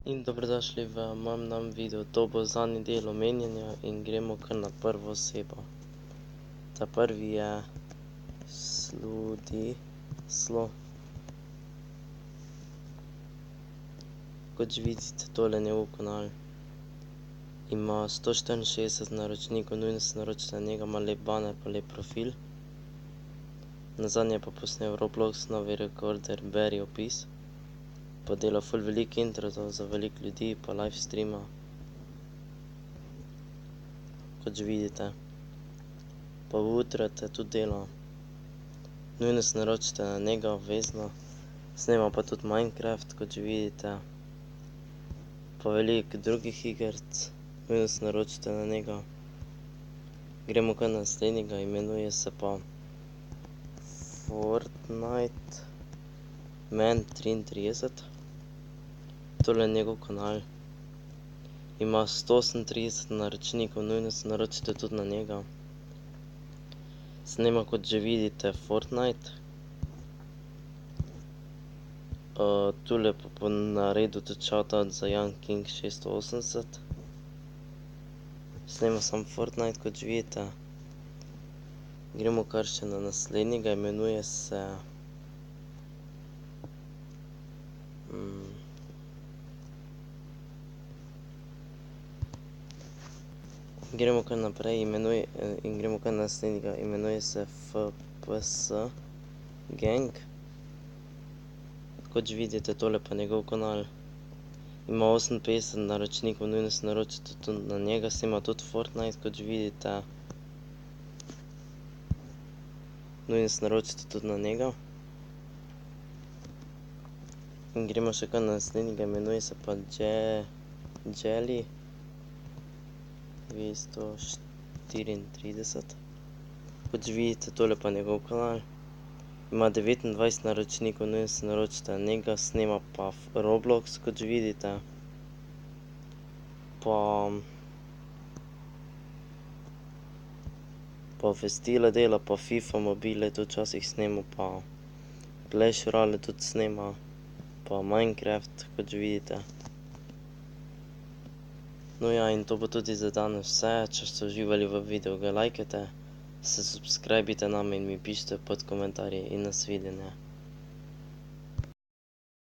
In dobrodošli v mojem novem videu. To bo zadnji del omenjanja in gremo kar na prvo osebo. Ta prvi je Sludislo. Kot že vidite, tole je njegov kanal. Ima 164 naročnikov, nujno se naročite na njega, ima lep banner pa lep profil. Nazadnje pa posnel Roblox, novi rekorder, beri opis. Pa dela ful veliko intro za veliko ljudi, pa live streama. Kot že vidite. Pa v utrate tudi dela. Nujno se naročite na njega, obvezno. Snema pa tudi Minecraft, kot že vidite. Pa veliko drugih igrc. Nujno se naročite na njega. Gremo kar na naslednjega, imenuje se pa Fortnite Man 33. Tole je njegov kanal. Ima 138 naročnikov, nujno se naročite tudi na njega. Snema, kot že vidite, Fortnite. Tule pa bo naredil tudi shoutout za YoungKing680. Snema sam Fortnite, kot že vidite. Gremo kar še na naslednjega, imenuje se Gremo kar naprej, gremo kar na naslednjega, imenuje se FPS Gang. Kot že vidite, tole pa njegov kanal. Ima 58 naročnikov, nujno se naročite tudi na njega, snema tudi Fortnite, kot že vidite. Nujno se naročite tudi na njega. In gremo še kar na naslednjega, imenuje se pa Jelly 234. Kot že vidite, tole pa njegov kanal. Ima 29 naročnikov, nujno se naročite na njega, snema pa Roblox, kot že vidite. Pa Festila dela, pa FIFA Mobile tudi včasih snema, pa Clash Royale tudi snema, pa Minecraft, kot že vidite. No ja, in to bo tudi za danes vse. Če ste uživali v videu, ga lajkajte, se subscribite name in mi pišite pod komentarji in nasvidenje.